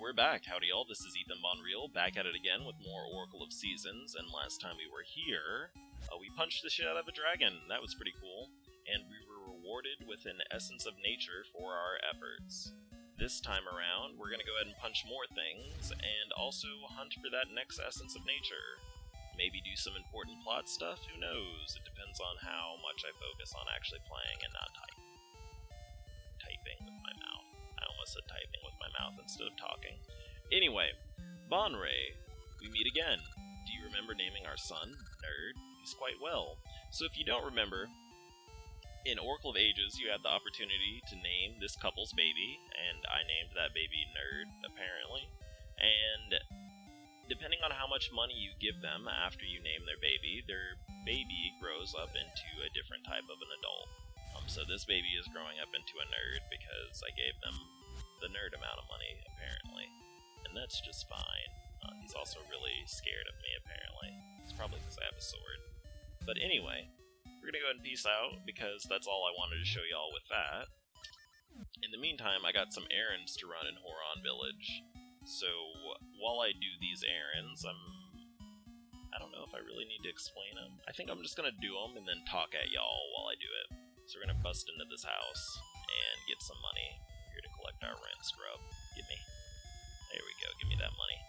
we're back. Howdy y'all, this is Ethan Bonreal, back at it again with more Oracle of Seasons, and last time we were here, we punched the shit out of a dragon. That was pretty cool, and we were rewarded with an Essence of Nature for our efforts. This time around, we're gonna go ahead and punch more things, and also hunt for that next Essence of Nature. Maybe do some important plot stuff, who knows? It depends on how much I focus on actually playing and not typing with my mouth. I almost said typing with my mouth instead of talking. Anyway, Bonreal, we meet again. Do you remember naming our son? Nerd. He's quite well. So if you don't remember, in Oracle of Ages, you had the opportunity to name this couple's baby, and I named that baby Nerd, apparently. And depending on how much money you give them after you name their baby grows up into a different type of an adult. So this baby is growing up into a nerd because I gave them the nerd amount of money, apparently. And that's just fine. He's also really scared of me, apparently. It's probably because I have a sword. But anyway, we're gonna go ahead and peace out, because that's all I wanted to show y'all with that. In the meantime, I got some errands to run in Horon Village. So, while I do these errands, I don't know if I really need to explain them. I think I'm just gonna do them and then talk at y'all while I do it. So we're gonna bust into this house and get some money. We're here to collect our rent, scrub. Give me. There we go, give me that money.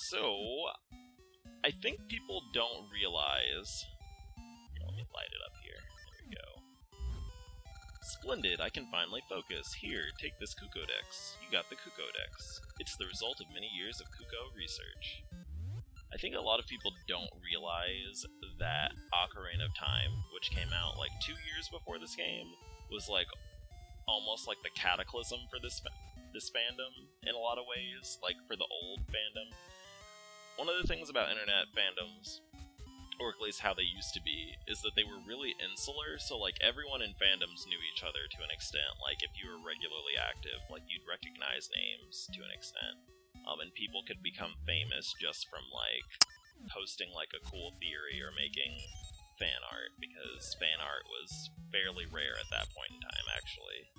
So, I think people don't realize... Here, let me light it up here. There we go. Splendid, I can finally focus. Here, take this Kukodex. You got the Kukodex. It's the result of many years of Kuko research. I think a lot of people don't realize that Ocarina of Time, which came out like 2 years before this game, was like almost like the cataclysm for this fandom in a lot of ways, like for the old fandom. One of the things about internet fandoms, or at least how they used to be, is that they were really insular, so like everyone in fandoms knew each other to an extent. Like if you were regularly active, like you'd recognize names to an extent. And people could become famous just from, like, posting, like, a cool theory or making fan art, because fan art was fairly rare at that point in time, actually.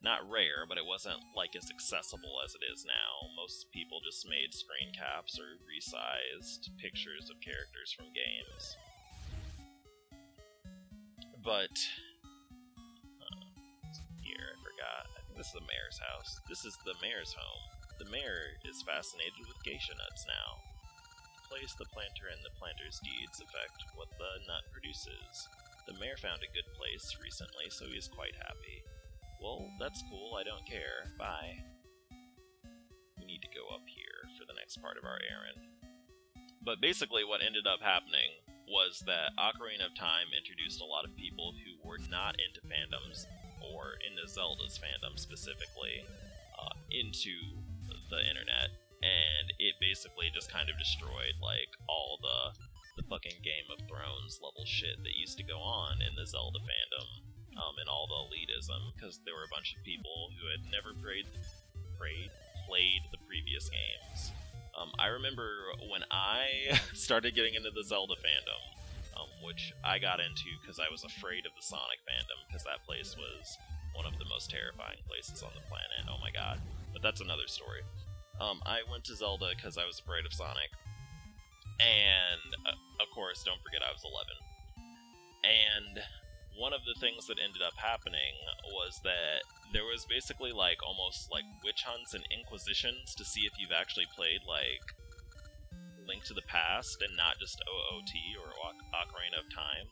Not rare, but it wasn't, like, as accessible as it is now. Most people just made screen caps or resized pictures of characters from games. But... here, I forgot. I think this is the mayor's house. This is the mayor's home. The mayor is fascinated with geisha nuts now. Place the planter and the planter's deeds affect what the nut produces. The mayor found a good place recently, so he is quite happy. Well, that's cool, I don't care. Bye. We need to go up here for the next part of our errand. But basically what ended up happening was that Ocarina of Time introduced a lot of people who were not into fandoms, or into Zelda's fandom specifically, into the internet, and it basically just kind of destroyed, like, all the fucking Game of Thrones level shit that used to go on in the Zelda fandom, and all the elitism, because there were a bunch of people who had never played the previous games. I remember when I started getting into the Zelda fandom, which I got into because I was afraid of the Sonic fandom, because that place was one of the most terrifying places on the planet, oh my god. But that's another story. I went to Zelda because I was afraid of Sonic. And, of course, don't forget I was 11. And one of the things that ended up happening was that there was basically, like, almost, like, witch hunts and inquisitions to see if you've actually played, like, Link to the Past and not just OOT or Ocarina of Time.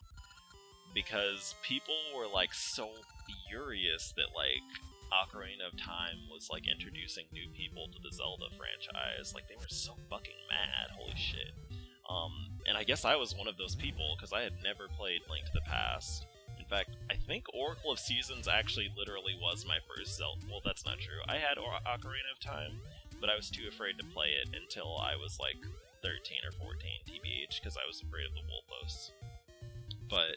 Because people were, like, so furious that, like, Ocarina of Time was, like, introducing new people to the Zelda franchise. Like, they were so fucking mad, holy shit. And I guess I was one of those people, because I had never played Link to the Past. In fact, I think Oracle of Seasons actually literally was my first Zelda. Well, that's not true. I had Ocarina of Time, but I was too afraid to play it until I was, like, 13 or 14, TBH, because I was afraid of the Wolfos. But,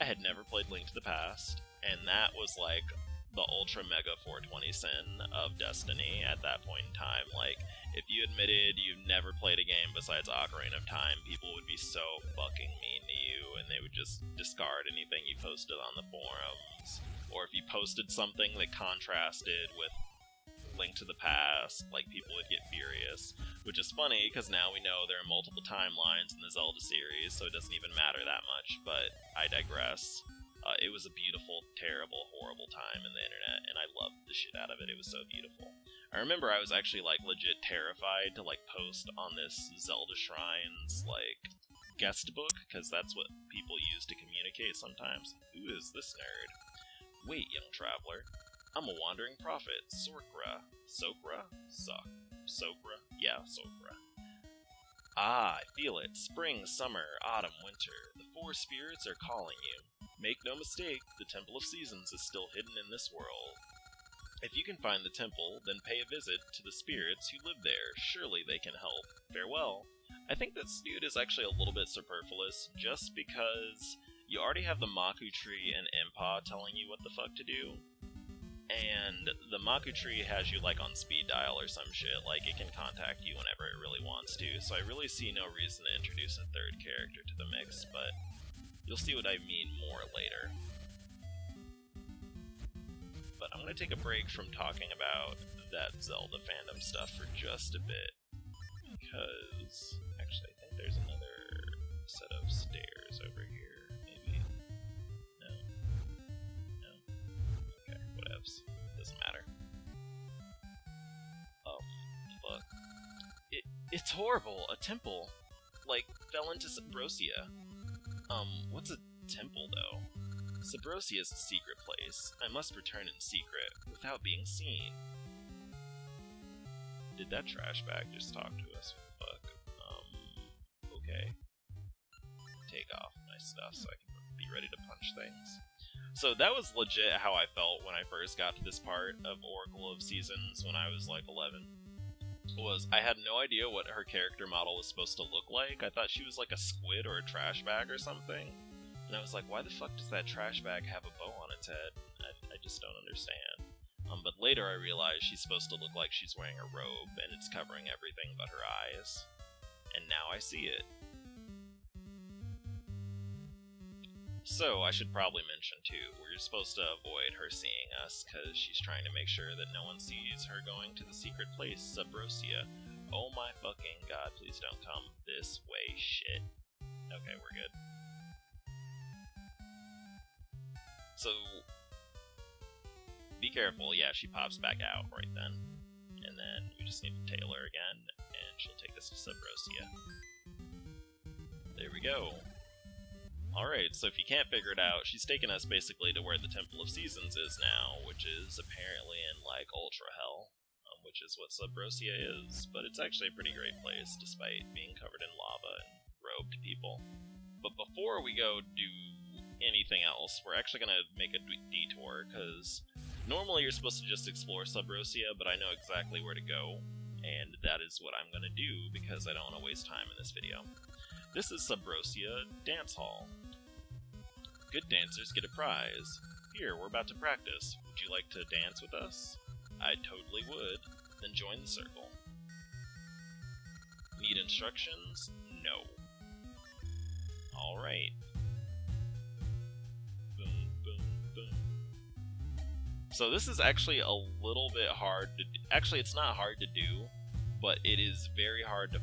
I had never played Link to the Past, and that was like the ultra mega 420 sin of Destiny at that point in time. Like, if you admitted you've never played a game besides Ocarina of Time, people would be so fucking mean to you, and they would just discard anything you posted on the forums. Or if you posted something that contrasted with Link to the Past, like, people would get furious. Which is funny, because now we know there are multiple timelines in the Zelda series, so it doesn't even matter that much, but I digress. It was a beautiful, terrible, horrible time in the internet, and I loved the shit out of it. It was so beautiful. I remember I was actually, like, legit terrified to, like, post on this Zelda Shrine's, like, guest book, because that's what people use to communicate sometimes. Who is this nerd? Wait, young traveler. I'm a wandering prophet, Sorkra. Sokra? Sokra? Yeah, Sokra. Ah, I feel it. Spring, summer, autumn, winter. The four spirits are calling you. Make no mistake, the Temple of Seasons is still hidden in this world. If you can find the temple, then pay a visit to the spirits who live there. Surely they can help. Farewell. I think this dude is actually a little bit superfluous, just because you already have the Maku Tree and Impa telling you what the fuck to do. And the Maku Tree has you, like, on speed dial or some shit. Like, it can contact you whenever it really wants to, so I really see no reason to introduce a third character to the mix, but you'll see what I mean more later. But I'm gonna take a break from talking about that Zelda fandom stuff for just a bit, because actually I think there's another set of stairs over here, maybe? No? No? Okay, whatevs. Doesn't matter. Oh, fuck. It's horrible! A temple! Like, fell into Subrosia. What's a temple, though? Subrosia is a secret place. I must return in secret, without being seen. Did that trash bag just talk to us? What the fuck? Okay. Take off my stuff so I can be ready to punch things. So that was legit how I felt when I first got to this part of Oracle of Seasons when I was like 11. I had no idea what her character model was supposed to look like. I thought she was like a squid or a trash bag or something. And I was like, why the fuck does that trash bag have a bow on its head? I just don't understand. But later I realized she's supposed to look like she's wearing a robe, and it's covering everything but her eyes. And now I see it. So, I should probably mention too, we're supposed to avoid her seeing us, because she's trying to make sure that no one sees her going to the secret place, Subrosia. Oh my fucking god, please don't come this way, shit. Okay, we're good. So, be careful, yeah, she pops back out right then. And then we just need to tail her again, and she'll take us to Subrosia. There we go. Alright, so if you can't figure it out, she's taken us basically to where the Temple of Seasons is now, which is apparently in, like, Ultra Hell, which is what Subrosia is, but it's actually a pretty great place, despite being covered in lava and robed people. But before we go do anything else, we're actually going to make a detour, because normally you're supposed to just explore Subrosia, but I know exactly where to go, and that is what I'm going to do, because I don't want to waste time in this video. This is Subrosia Dance Hall. Good dancers get a prize. Here, we're about to practice. Would you like to dance with us? I totally would. Then join the circle. Need instructions? No. Alright. Boom, boom, boom. So this is actually a little bit hard to do. Actually, it's not hard to do, but it is very hard to,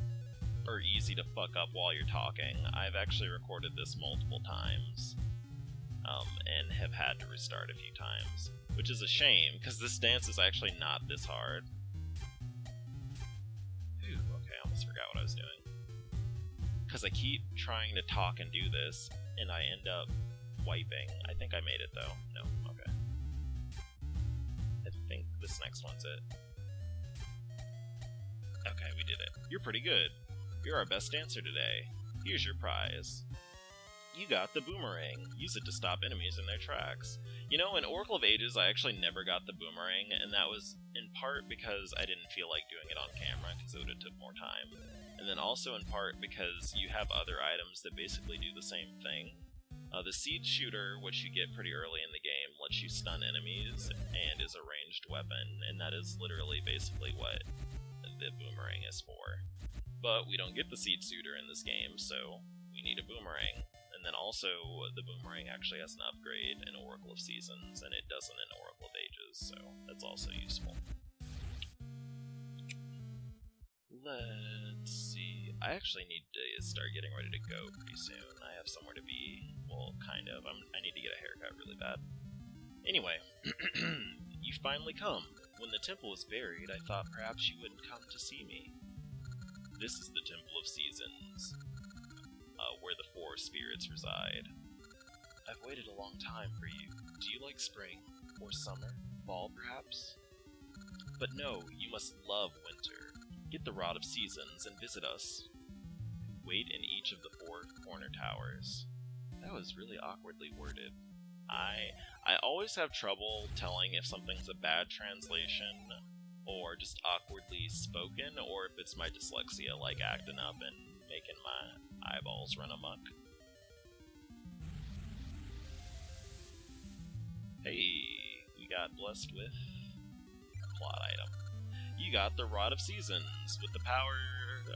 or easy to fuck up while you're talking. I've actually recorded this multiple times, and have had to restart a few times, which is a shame, because this dance is actually not this hard. Whew, okay, I almost forgot what I was doing. Because I keep trying to talk and do this, and I end up wiping. I think I made it, though. No, okay. I think this next one's it. Okay, we did it. You're pretty good. You're our best dancer today. Here's your prize. You got the boomerang. Use it to stop enemies in their tracks. You know, in Oracle of Ages, I actually never got the boomerang, and that was in part because I didn't feel like doing it on camera, because it would have took more time. And then also in part because you have other items that basically do the same thing. The Seed Shooter, which you get pretty early in the game, lets you stun enemies, and is a ranged weapon, and that is literally basically what the boomerang is for. But we don't get the Seed Suitor in this game, so we need a boomerang. And then also, the boomerang actually has an upgrade in Oracle of Seasons, and it doesn't in Oracle of Ages, so that's also useful. Let's see. I actually need to start getting ready to go pretty soon. I have somewhere to be. Well, kind of. I need to get a haircut really bad. Anyway, you finally come. When the temple was buried, I thought perhaps you wouldn't come to see me. This is the Temple of Seasons, where the 4 spirits reside. I've waited a long time for you. Do you like spring? Or summer? Fall, perhaps? But no, you must love winter. Get the Rod of Seasons and visit us. Wait in each of the 4 corner towers. That was really awkwardly worded. I always have trouble telling if something's a bad translation, or just awkwardly spoken, or if it's my dyslexia, like, acting up and making my eyeballs run amok. Hey, we got blessed with a plot item. You got the Rod of Seasons. With the power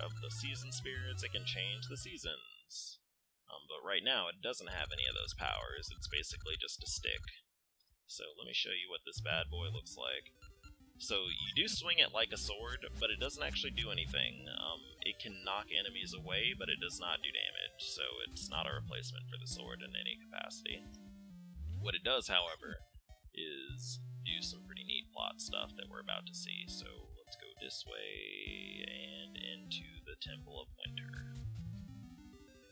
of the season spirits, it can change the seasons. But right now, it doesn't have any of those powers. It's basically just a stick. So let me show you what this bad boy looks like. So you do swing it like a sword, but it doesn't actually do anything. It can knock enemies away, but it does not do damage, so it's not a replacement for the sword in any capacity. What it does, however, is do some pretty neat plot stuff that we're about to see. So let's go this way and into the Temple of Winter.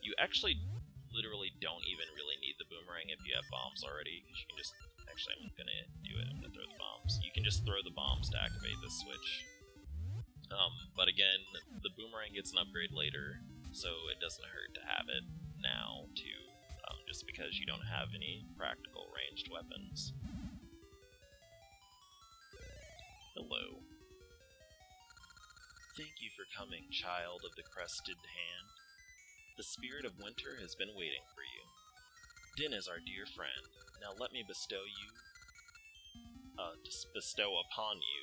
You actually literally don't even really need the boomerang if you have bombs already, because you can just... Actually, I'm gonna do it. I'm gonna throw the bombs. You can just throw the bombs to activate this switch. But again, the boomerang gets an upgrade later, so it doesn't hurt to have it now, too, just because you don't have any practical ranged weapons. Hello. Thank you for coming, child of the crested hand. The spirit of winter has been waiting for you. Din is our dear friend. Now let me bestow upon you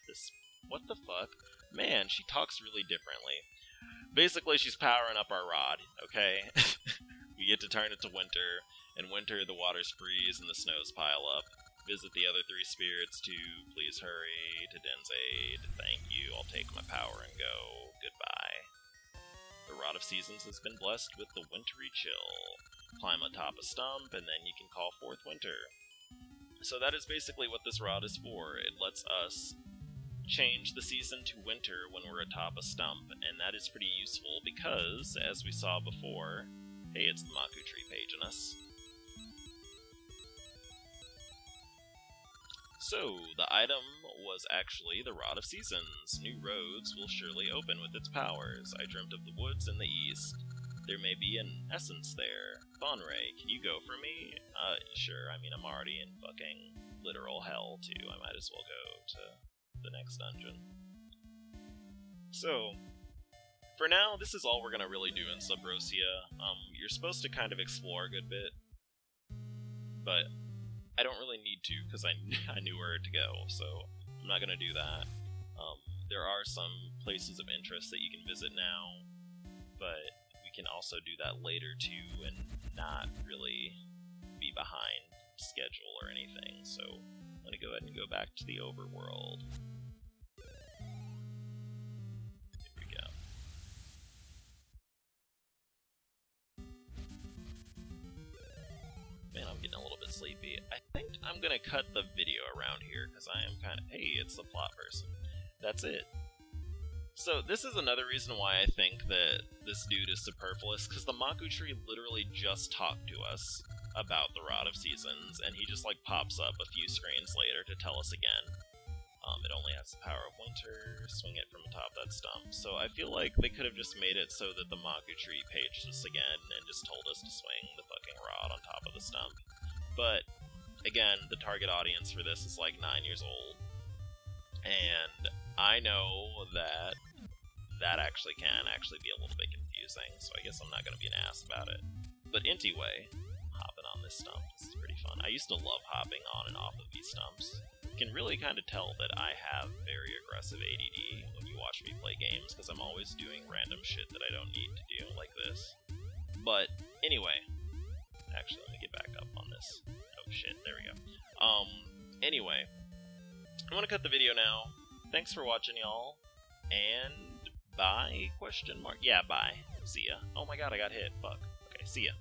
this... What the fuck? Man, she talks really differently. Basically, she's powering up our rod, okay? We get to turn it to winter. In winter, the waters freeze and the snows pile up. Visit the other 3 spirits too. Please hurry to Din's aid. Thank you. I'll take my power and go. Goodbye. The Rod of Seasons has been blessed with the wintry chill. Climb atop a stump, and then you can call forth winter. So that is basically what this rod is for. It lets us change the season to winter when we're atop a stump, and that is pretty useful because, as we saw before... Hey, it's the Maku Tree paging us. So, the item was actually the Rod of Seasons. New roads will surely open with its powers. I dreamt of the woods in the east. There may be an essence there. Bonreal, can you go for me? Sure, I mean, I'm already in fucking literal hell, too. I might as well go to the next dungeon. So, for now, this is all we're gonna really do in Subrosia. You're supposed to kind of explore a good bit, but I don't really need to, because I knew where to go, so I'm not gonna do that. There are some places of interest that you can visit now, but we can also do that later too, and not really be behind schedule or anything, so I'm gonna go ahead and go back to the overworld. Here we go. Man, I'm getting a little bit sleepy. I think I'm gonna cut the video around here, because I am kind of... Hey, it's the plot person. That's it. So, this is another reason why I think that this dude is superfluous, because the Maku Tree literally just talked to us about the Rod of Seasons, and he just, like, pops up a few screens later to tell us again. It only has the power of winter, swing it from atop that stump. So I feel like they could have just made it so that the Maku Tree paged us again and just told us to swing the fucking rod on top of the stump. But, again, the target audience for this is, like, 9 years old. And I know that actually can be a little bit confusing, so I guess I'm not going to be an ass about it. But anyway, hopping on this stump, this is pretty fun. I used to love hopping on and off of these stumps. can really kind of tell that I have very aggressive ADD when you watch me play games, because I'm always doing random shit that I don't need to do, like this. But, anyway. Actually, let me get back up on this. Oh shit, there we go. Anyway. I'm gonna cut the video now. Thanks for watching, y'all. And bye? Question mark? Yeah, bye. See ya. Oh my god, I got hit. Fuck. Okay, see ya.